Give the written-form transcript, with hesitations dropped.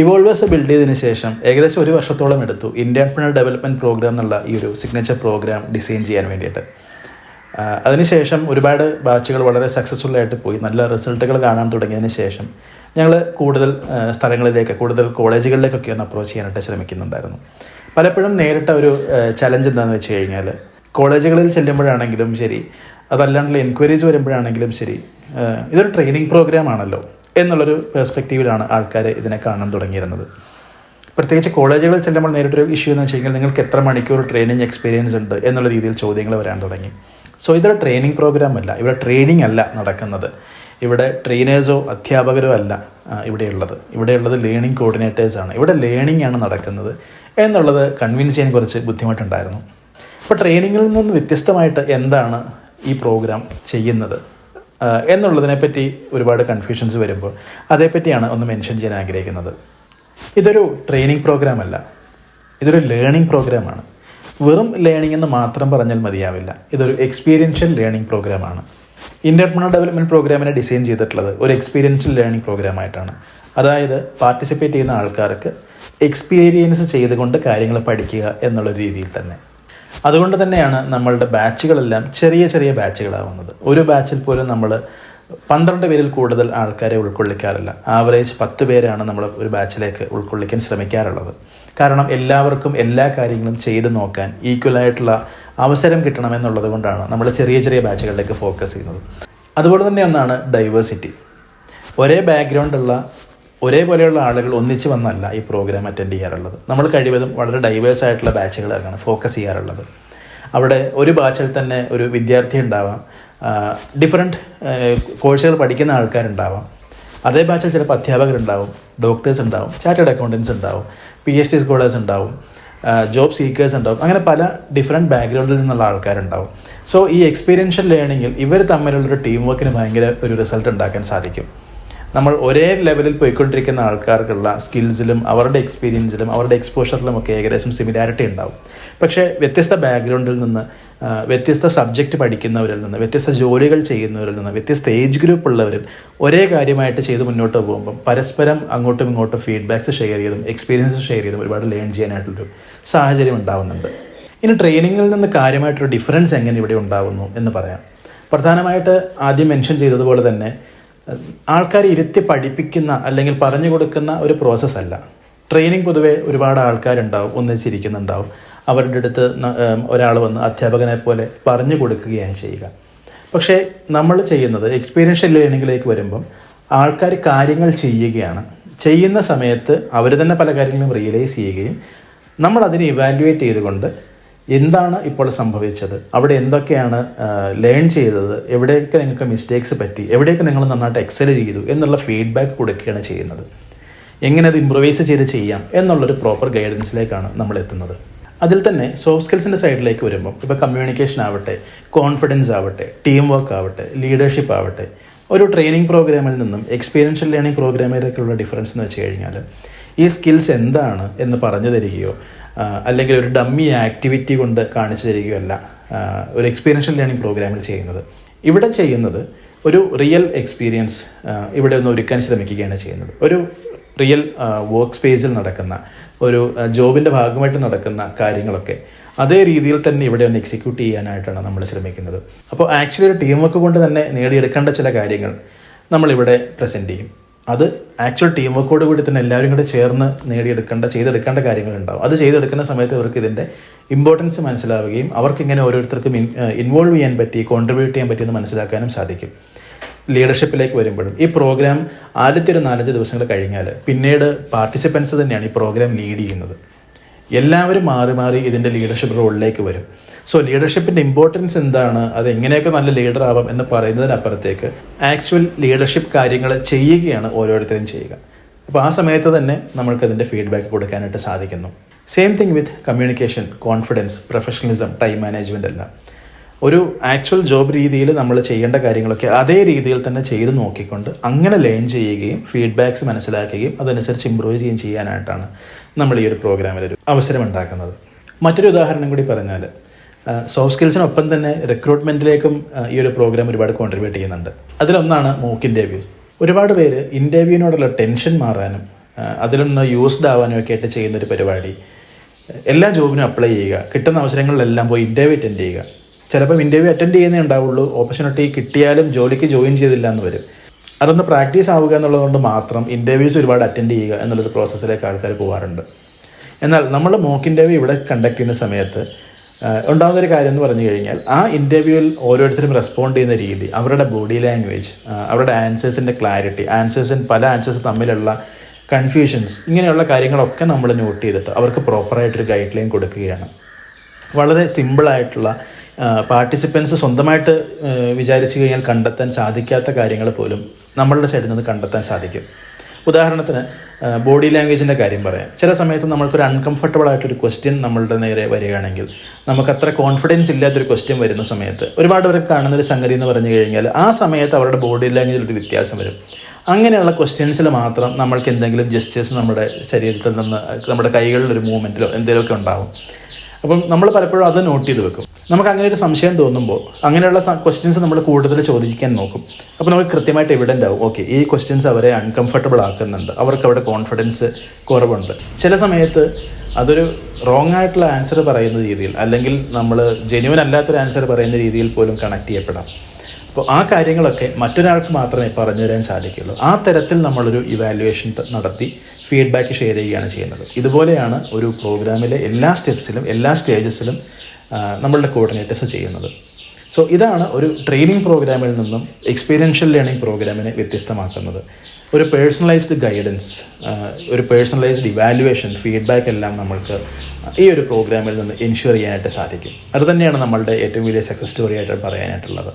Evolvers build ചെയ്തതിന് ശേഷം ഏകദേശം 1 വർഷത്തോളം എടുത്തു ഇന്റർപ്രണർ ഡെവലപ്മെൻറ്റ് പ്രോഗ്രാം എന്നുള്ള ഈ ഒരു സിഗ്നേച്ചർ പ്രോഗ്രാം ഡിസൈൻ ചെയ്യാൻ വേണ്ടിയിട്ട്. അതിനുശേഷം ഒരുപാട് ബാച്ചുകൾ വളരെ സക്സസ്ഫുൾ ആയിട്ട് പോയി നല്ല റിസൾട്ടുകൾ കാണാൻ തുടങ്ങിയതിന് ശേഷം ഞങ്ങൾ കൂടുതൽ സ്ഥലങ്ങളിലേക്ക്, കൂടുതൽ കോളേജുകളിലേക്കൊക്കെ ഒന്ന് അപ്രോച്ച് ചെയ്യാനായിട്ട് ശ്രമിക്കുന്നുണ്ടായിരുന്നു. പലപ്പോഴും നേരിട്ട ഒരു ചലഞ്ച് എന്താണെന്ന് വെച്ച് കഴിഞ്ഞാൽ, കോളേജുകളിൽ ചെല്ലുമ്പോഴാണെങ്കിലും ശരി, അതല്ലാണ്ടുള്ള എൻക്വയറീസ് വരുമ്പോഴാണെങ്കിലും ശരി, ഇതൊരു ട്രെയിനിങ് പ്രോഗ്രാം ആണല്ലോ എന്നുള്ളൊരു പെർസ്പെക്റ്റീവിലാണ് ആൾക്കാർ ഇതിനെ കാണാൻ തുടങ്ങിയിരുന്നത്. പ്രത്യേകിച്ച് കോളേജുകളിൽ ചെല്ലുമ്പോൾ നേരിട്ടൊരു ഇഷ്യൂ എന്ന് വെച്ച് കഴിഞ്ഞാൽ നിങ്ങൾക്ക് എത്ര മണിക്കൂർ ട്രെയിനിങ് എക്സ്പീരിയൻസ് ഉണ്ട് എന്നുള്ള രീതിയിൽ ചോദ്യങ്ങൾ വരാൻ തുടങ്ങി. സോ ഇതൊരു ട്രെയിനിങ് പ്രോഗ്രാം അല്ല, ഇവിടെ ട്രെയിനിങ് അല്ല നടക്കുന്നത്. ഇവിടെ ട്രെയിനേഴ്സോ അധ്യാപകരോ അല്ല ഇവിടെയുള്ളത് ലേണിംഗ് കോർഡിനേറ്റേഴ്സാണ്. ഇവിടെ ലേണിംഗ് ആണ് നടക്കുന്നത് എന്നുള്ളത് കൺവിൻസ് ചെയ്യാൻ കുറച്ച് ബുദ്ധിമുട്ടുണ്ടായിരുന്നു. അപ്പോൾ ട്രെയിനിങ്ങിൽ നിന്ന് വ്യത്യസ്തമായിട്ട് എന്താണ് ഈ പ്രോഗ്രാം ചെയ്യുന്നത് എന്നുള്ളതിനെപ്പറ്റി ഒരുപാട് കൺഫ്യൂഷൻസ് വരുമ്പോൾ അതേപ്പറ്റിയാണ് ഒന്ന് മെൻഷൻ ചെയ്യാൻ ആഗ്രഹിക്കുന്നത്. ഇതൊരു ട്രെയിനിങ് പ്രോഗ്രാം അല്ല, ഇതൊരു ലേണിംഗ് പ്രോഗ്രാമാണ്. വെറും ലേണിംഗ് എന്ന് മാത്രം പറഞ്ഞാൽ മതിയാവില്ല. ഇതൊരു എക്സ്പീരിയൻഷ്യൽ ലേണിംഗ് പ്രോഗ്രാമാണ്. ഇന്റർപ്രണർ ഡെവലപ്മെൻറ്റ് പ്രോഗ്രാമിനെ ഡിസൈൻ ചെയ്തിട്ടുള്ളത് ഒരു എക്സ്പീരിയൻഷ്യൽ ലേണിംഗ് പ്രോഗ്രാമായിട്ടാണ്. അതായത് പാർട്ടിസിപ്പേറ്റ് ചെയ്യുന്ന ആൾക്കാർക്ക് എക്സ്പീരിയൻസ് ചെയ്തുകൊണ്ട് കാര്യങ്ങൾ പഠിക്കുക എന്നുള്ള രീതിയിൽ തന്നെ. അതുകൊണ്ട് തന്നെയാണ് നമ്മളുടെ ബാച്ചുകളെല്ലാം ചെറിയ ചെറിയ ബാച്ചുകളാവുന്നത്. ഒരു ബാച്ചിൽ പോലും നമ്മൾ 12 പേരിൽ കൂടുതൽ ആൾക്കാരെ ഉൾക്കൊള്ളിക്കാറില്ല. ആവറേജ് 10 പേരാണ് നമ്മൾ ഒരു ബാച്ചിലേക്ക് ഉൾക്കൊള്ളിക്കാൻ ശ്രമിക്കാറുള്ളത്. കാരണം എല്ലാവർക്കും എല്ലാ കാര്യങ്ങളും ചെയ്ത് നോക്കാൻ ഈക്വലായിട്ടുള്ള അവസരം കിട്ടണമെന്നുള്ളത് കൊണ്ടാണ് നമ്മൾ ചെറിയ ചെറിയ ബാച്ചുകളിലേക്ക് ഫോക്കസ് ചെയ്യുന്നത്. അതുപോലെ തന്നെ ഒന്നാണ് ഡൈവേഴ്സിറ്റി. ഒരേ ബാക്ക്ഗ്രൗണ്ടുള്ള ഒരേപോലെയുള്ള ആളുകൾ ഒന്നിച്ച് വന്നല്ല ഈ പ്രോഗ്രാം അറ്റൻഡ് ചെയ്യാറുള്ളത്. നമ്മൾ കഴിവതും വളരെ ഡൈവേഴ്സ് ആയിട്ടുള്ള ബാച്ചുകളാണ് ഫോക്കസ് ചെയ്യാറുള്ളത്. അവിടെ ഒരു ബാച്ചിൽ തന്നെ ഒരു വിദ്യാർത്ഥി ഉണ്ടാവാം, ഡിഫറെൻറ്റ് കോഴ്സുകൾ പഠിക്കുന്ന ആൾക്കാരുണ്ടാവാം. അതേ ബാച്ചിൽ ചിലപ്പോൾ അധ്യാപകരുണ്ടാവും, ഡോക്ടേഴ്സ് ഉണ്ടാവും, ചാർട്ടേഡ് അക്കൗണ്ടൻസ് ഉണ്ടാവും, PhD സ്കോളേഴ്സ് ഉണ്ടാവും, ജോബ് സീക്കേഴ്സ് ഉണ്ടാവും. അങ്ങനെ പല ഡിഫറെൻറ്റ് ബാക്ക്ഗ്രൗണ്ടിൽ നിന്നുള്ള ആൾക്കാരുണ്ടാവും. സോ ഈ എക്സ്പീരിയൻഷ്യൽ ലേണിങ്ങിൽ ഇവർ തമ്മിലുള്ളൊരു ടീം വർക്കിന് ഭയങ്കര ഒരു റിസൾട്ട് ഉണ്ടാക്കാൻ സാധിക്കും. നമ്മൾ ഒരേ ലെവലിൽ പോയിക്കൊണ്ടിരിക്കുന്ന ആൾക്കാർക്കുള്ള സ്കിൽസിലും അവരുടെ എക്സ്പീരിയൻസിലും അവരുടെ എക്സ്പോഷറിലും ഒക്കെ ഏകദേശം സിമിലാരിറ്റി ഉണ്ടാവും. പക്ഷേ വ്യത്യസ്ത ബാക്ക്ഗ്രൗണ്ടിൽ നിന്ന്, വ്യത്യസ്ത സബ്ജക്റ്റ് പഠിക്കുന്നവരിൽ നിന്ന്, വ്യത്യസ്ത ജോലികൾ ചെയ്യുന്നവരിൽ നിന്ന്, വ്യത്യസ്ത ഏജ് ഗ്രൂപ്പ് ഉള്ളവരിൽ ഒരേ കാര്യമായിട്ട് ചെയ്ത് മുന്നോട്ട് പോകുമ്പം പരസ്പരം അങ്ങോട്ടും ഇങ്ങോട്ടും ഫീഡ്ബാക്ക്സ് ഷെയർ ചെയ്തും എക്സ്പീരിയൻസ് ഷെയർ ചെയ്തും ഒരുപാട് ലേൺ ചെയ്യാനായിട്ടുള്ളൊരു സാഹചര്യം ഉണ്ടാവുന്നുണ്ട്. ഇനി ട്രെയിനിങ്ങിൽ നിന്ന് കാര്യമായിട്ടൊരു ഡിഫറൻസ് എങ്ങനെ ഇവിടെ ഉണ്ടാവുന്നു എന്ന് പറയാം. പ്രധാനമായിട്ട് ആദ്യം മെൻഷൻ ചെയ്തതുപോലെ തന്നെ ആൾക്കാരെ ഇരുത്തി പഠിപ്പിക്കുന്ന അല്ലെങ്കിൽ പറഞ്ഞു കൊടുക്കുന്ന ഒരു പ്രോസസ്സല്ല. ട്രെയിനിങ് പൊതുവെ ഒരുപാട് ആൾക്കാരുണ്ടാവും, ഒന്നിച്ചിരിക്കുന്നുണ്ടാവും. അവരുടെ അടുത്ത് ഒരാൾ വന്ന് അധ്യാപകനെ പോലെ പറഞ്ഞു കൊടുക്കുകയാണ് ചെയ്യുക. പക്ഷേ നമ്മൾ ചെയ്യുന്നത് എക്സ്പീരിയൻഷ്യൽ ലേണിങ്ങിലേക്ക് വരുമ്പം ആൾക്കാർ കാര്യങ്ങൾ ചെയ്യുന്ന സമയത്ത് അവർ തന്നെ പല കാര്യങ്ങളും റിയലൈസ് ചെയ്യുകയും നമ്മൾ അതിനെ ഇവാലുവേറ്റ് ചെയ്തുകൊണ്ട് എന്താണ് ഇപ്പോൾ സംഭവിച്ചത്, അവിടെ എന്തൊക്കെയാണ് ലേൺ ചെയ്തത്, എവിടെയൊക്കെ നിങ്ങൾക്ക് മിസ്റ്റേക്സ് പറ്റി, എവിടെയൊക്കെ നിങ്ങൾ നന്നായിട്ട് എക്സൽ ചെയ്തു എന്നുള്ള ഫീഡ്ബാക്ക് കൊടുക്കുകയാണ് ചെയ്യുന്നത്. എങ്ങനെ അത് ഇംപ്രവൈസ് ചെയ്ത് ചെയ്യാം എന്നുള്ളൊരു പ്രോപ്പർ ഗൈഡൻസിലേക്കാണ് നമ്മൾ എത്തുന്നത്. അതിൽ തന്നെ സോഫ്റ്റ് സ്കിൽസിൻ്റെ സൈഡിലേക്ക് വരുമ്പോൾ ഇപ്പോൾ കമ്മ്യൂണിക്കേഷൻ ആവട്ടെ, കോൺഫിഡൻസ് ആവട്ടെ, ടീം വർക്ക് ആവട്ടെ, ലീഡർഷിപ്പ് ആവട്ടെ, ഒരു ട്രെയിനിങ് പ്രോഗ്രാമിൽ നിന്നും എക്സ്പീരിയൻഷ്യൽ ലേണിംഗ് പ്രോഗ്രാമിലേക്കുള്ള ഡിഫറൻസ് എന്ന് വെച്ച് കഴിഞ്ഞാൽ ഈ സ്കിൽസ് എന്താണ് എന്ന് പറഞ്ഞു തരികയോ അല്ലെങ്കിൽ ഒരു ഡമ്മി ആക്ടിവിറ്റി കൊണ്ട് കാണിച്ചു തരികയല്ല ഒരു എക്സ്പീരിയൻഷ്യൽ ലേണിംഗ് പ്രോഗ്രാമിൽ ചെയ്യുന്നത്. ഇവിടെ ചെയ്യുന്നത് ഒരു റിയൽ എക്സ്പീരിയൻസ് ഇവിടെ ഒന്ന് ഒരുക്കാൻ ശ്രമിക്കുകയാണ് ചെയ്യുന്നത്. ഒരു റിയൽ വർക്ക് സ്പേസിൽ നടക്കുന്ന ഒരു ജോബിൻ്റെ ഭാഗമായിട്ട് നടക്കുന്ന കാര്യങ്ങളൊക്കെ അതേ രീതിയിൽ തന്നെ ഇവിടെ ഒന്ന് എക്സിക്യൂട്ട് ചെയ്യാനായിട്ടാണ് നമ്മൾ ശ്രമിക്കുന്നത്. അപ്പോൾ ആക്ച്വലി ഒരു ടീം വർക്ക് കൊണ്ട് തന്നെ നേടിയെടുക്കേണ്ട ചില കാര്യങ്ങൾ നമ്മളിവിടെ പ്രസൻറ്റ് ചെയ്യും. അത് ആക്ച്വൽ ടീം വർക്കോട് കൂടി തന്നെ എല്ലാവരും കൂടെ ചേർന്ന് ചെയ്തെടുക്കേണ്ട കാര്യങ്ങളുണ്ടാവും. അത് ചെയ്തെടുക്കുന്ന സമയത്ത് അവർക്ക് ഇതിൻ്റെ ഇമ്പോർട്ടൻസ് മനസ്സിലാവുകയും അവർക്ക് ഇങ്ങനെ ഓരോരുത്തർക്കും ഇൻവോൾവ് ചെയ്യാൻ പറ്റി, കോൺട്രിബ്യൂട്ട് ചെയ്യാൻ പറ്റിയെന്ന് മനസ്സിലാക്കാനും സാധിക്കും. ലീഡർഷിപ്പിലേക്ക് വരുമ്പോഴും ഈ പ്രോഗ്രാം ആദ്യത്തെ ഒരു 4-5 ദിവസങ്ങൾ കഴിഞ്ഞാൽ പിന്നീട് പാർട്ടിസിപ്പൻസ് തന്നെയാണ് ഈ പ്രോഗ്രാം ലീഡ് ചെയ്യുന്നത്. എല്ലാവരും മാറി മാറി ഇതിൻ്റെ ലീഡർഷിപ്പ് റോളിലേക്ക് വരും. സോ ലീഡർഷിപ്പിൻ്റെ ഇമ്പോർട്ടൻസ് എന്താണ്, അത് എങ്ങനെയൊക്കെ നല്ല ലീഡർ ആവാം എന്ന് പറയുന്നതിനപ്പുറത്തേക്ക് ആക്ച്വൽ ലീഡർഷിപ്പ് കാര്യങ്ങൾ ചെയ്യുകയാണ് ഓരോരുത്തരും ചെയ്യുക. അപ്പോൾ ആ സമയത്ത് തന്നെ നമ്മൾക്കതിൻ്റെ ഫീഡ്ബാക്ക് കൊടുക്കാനായിട്ട് സാധിക്കുന്നു. സെയിം തിങ് വിത്ത് communication, confidence, professionalism, time management എല്ലാം. ഒരു ആക്ച്വൽ ജോബ് രീതിയിൽ നമ്മൾ ചെയ്യേണ്ട കാര്യങ്ങളൊക്കെ അതേ രീതിയിൽ തന്നെ ചെയ്ത് നോക്കിക്കൊണ്ട് അങ്ങനെ ലേൺ ചെയ്യുകയും ഫീഡ്ബാക്ക്സ് മനസ്സിലാക്കുകയും അതനുസരിച്ച് ഇമ്പ്രൂവ് ചെയ്യുകയും ചെയ്യാനായിട്ടാണ് നമ്മൾ ഈ ഒരു പ്രോഗ്രാമിലൊരു അവസരം ഉണ്ടാക്കുന്നത്. മറ്റൊരു ഉദാഹരണം കൂടി പറഞ്ഞാൽ സോഫ്റ്റ് സ്കിൽസിനൊപ്പം തന്നെ റിക്രൂട്ട്മെൻറ്റിലേക്കും ഈ ഒരു പ്രോഗ്രാം ഒരുപാട് കോൺട്രിബ്യൂട്ട് ചെയ്യുന്നുണ്ട്. അതിലൊന്നാണ് മോക്ക് ഇൻ്റർവ്യൂസ്. ഒരുപാട് പേര് ഇൻ്റർവ്യൂവിനോടുള്ള ടെൻഷൻ മാറാനും അതിലൊന്ന് യൂസ്ഡ് ആവാനും ഒക്കെ ആയിട്ട് ചെയ്യുന്നൊരു പരിപാടി. എല്ലാ ജോബിനും അപ്ലൈ ചെയ്യുക, കിട്ടുന്ന അവസരങ്ങളിലെല്ലാം പോയി ഇൻ്റർവ്യൂ അറ്റൻഡ് ചെയ്യുക. ചിലപ്പോൾ ഇൻ്റർവ്യൂ അറ്റൻഡ് ചെയ്യുന്നേ ഉണ്ടാവുള്ളൂ, ഓപ്പർച്യൂണിറ്റി കിട്ടിയാലും ജോലിക്ക് ജോയിൻ ചെയ്തില്ല എന്ന് വരും. അതൊന്ന് പ്രാക്ടീസ് ആവുക എന്നുള്ളതുകൊണ്ട് മാത്രം ഇൻ്റർവ്യൂസ് ഒരുപാട് അറ്റൻഡ് ചെയ്യുക എന്നുള്ളൊരു പ്രോസസ്സിലേക്ക് ആൾക്കാർ പോകാറുണ്ട്. എന്നാൽ നമ്മൾ മോക്ക് ഇൻ്റർവ്യൂ ഇവിടെ കണ്ടക്ട് ചെയ്യുന്ന സമയത്ത് ഉണ്ടാകുന്നൊരു കാര്യം എന്ന് പറഞ്ഞു കഴിഞ്ഞാൽ, ആ ഇൻ്റർവ്യൂവിൽ ഓരോരുത്തരും റെസ്പോണ്ട് ചെയ്യുന്ന രീതി, അവരുടെ ബോഡി ലാംഗ്വേജ്, അവരുടെ ആൻസേഴ്സിൻ്റെ ക്ലാരിറ്റി, പല ആൻസേഴ്സ് തമ്മിലുള്ള കൺഫ്യൂഷൻസ്, ഇങ്ങനെയുള്ള കാര്യങ്ങളൊക്കെ നമ്മൾ നോട്ട് ചെയ്തിട്ട് അവർക്ക് പ്രോപ്പറായിട്ടൊരു ഗൈഡ് ലൈൻ കൊടുക്കുകയാണ്. വളരെ സിമ്പിളായിട്ടുള്ള പാർട്ടിസിപ്പൻസ് സ്വന്തമായിട്ട് വിചാരിച്ചു കഴിഞ്ഞാൽ കണ്ടെത്താൻ സാധിക്കാത്ത കാര്യങ്ങൾ പോലും നമ്മളുടെ സൈഡിൽ നിന്ന് കണ്ടെത്താൻ സാധിക്കും. ഉദാഹരണത്തിന് ബോഡി ലാംഗ്വേജിൻ്റെ കാര്യം പറയാം. ചില സമയത്ത് നമ്മൾക്കൊരു അൺകംഫർട്ടബിൾ ആയിട്ടൊരു ക്വസ്റ്റ്യൻ നമ്മളുടെ നേരെ വരികയാണെങ്കിൽ, നമുക്കത്ര കോൺഫിഡൻസ് ഇല്ലാത്തൊരു ക്വസ്റ്റ്യൻ വരുന്ന സമയത്ത് ഒരുപാട് പേർക്ക് കാണുന്നൊരു സംഗതി എന്ന് പറഞ്ഞു കഴിഞ്ഞാൽ, ആ സമയത്ത് അവരുടെ ബോഡി ലാംഗ്വേജിൽ ഒരു വ്യത്യാസം വരും. അങ്ങനെയുള്ള ക്വസ്റ്റ്യൻസിൽ മാത്രം നമ്മൾക്ക് എന്തെങ്കിലും ജസ്റ്റേഴ്സ് നമ്മുടെ ശരീരത്തിൽ നിന്ന്, നമ്മുടെ കൈകളിലൊരു മൂവ്മെൻറ്റിലോ എന്തെങ്കിലുമൊക്കെ ഉണ്ടാവും. അപ്പം നമ്മൾ പലപ്പോഴും അത് നോട്ട് ചെയ്ത് വെക്കും. നമുക്ക് അങ്ങനെ ഒരു സംശയം തോന്നുമ്പോൾ അങ്ങനെയുള്ള ക്വസ്റ്റ്യൻസ് നമ്മൾ കൂടുതൽ ചോദിക്കാൻ നോക്കും. അപ്പോൾ നമുക്ക് കൃത്യമായിട്ട് എവിഡൻ്റ് ആവും, ഓക്കെ, ഈ ക്വസ്റ്റ്യൻസ് അവരെ അൺകംഫർട്ടബിൾ ആക്കുന്നുണ്ട്, അവർക്ക് അവിടെ കോൺഫിഡൻസ് കുറവുണ്ട്. ചില സമയത്ത് അതൊരു റോങ് ആയിട്ടുള്ള ആൻസർ പറയുന്ന രീതിയിൽ, അല്ലെങ്കിൽ നമ്മൾ ജെന്യുവൻ അല്ലാത്തൊരു ആൻസർ പറയുന്ന രീതിയിൽ പോലും കണക്ട് ചെയ്യപ്പെടാം. അപ്പോൾ ആ കാര്യങ്ങളൊക്കെ മറ്റൊരാൾക്ക് മാത്രമേ പറഞ്ഞു തരാൻ സാധിക്കുള്ളൂ. ആ തരത്തിൽ നമ്മളൊരു ഇവാലുവേഷൻ നടത്തി ഫീഡ്ബാക്ക് ഷെയർ ചെയ്യുകയാണ് ചെയ്യുന്നത്. ഇതുപോലെയാണ് ഒരു പ്രോഗ്രാമിലെ എല്ലാ സ്റ്റെപ്സിലും എല്ലാ സ്റ്റേജസിലും നമ്മളുടെ കോർഡിനേറ്റേഴ്സ് ചെയ്യുന്നത്. സോ ഇതാണ് ഒരു ട്രെയിനിങ് പ്രോഗ്രാമിൽ നിന്നും എക്സ്പീരിയൻഷ്യൽ ലേണിംഗ് പ്രോഗ്രാമിനെ വ്യത്യസ്തമാക്കുന്നത്. ഒരു പേഴ്സണലൈസ്ഡ് ഗൈഡൻസ്, ഒരു പേഴ്സണലൈസ്ഡ് ഇവാലുവേഷൻ, ഫീഡ്ബാക്ക് എല്ലാം നമ്മൾക്ക് ഈ ഒരു പ്രോഗ്രാമിൽ നിന്ന് എൻഷുർ ചെയ്യാനായിട്ട് സാധിക്കും. അതുതന്നെയാണ് നമ്മളുടെ ഏറ്റവും വലിയ സക്സസ് സ്റ്റോറി ആയിട്ട് പറയാനായിട്ടുള്ളത്.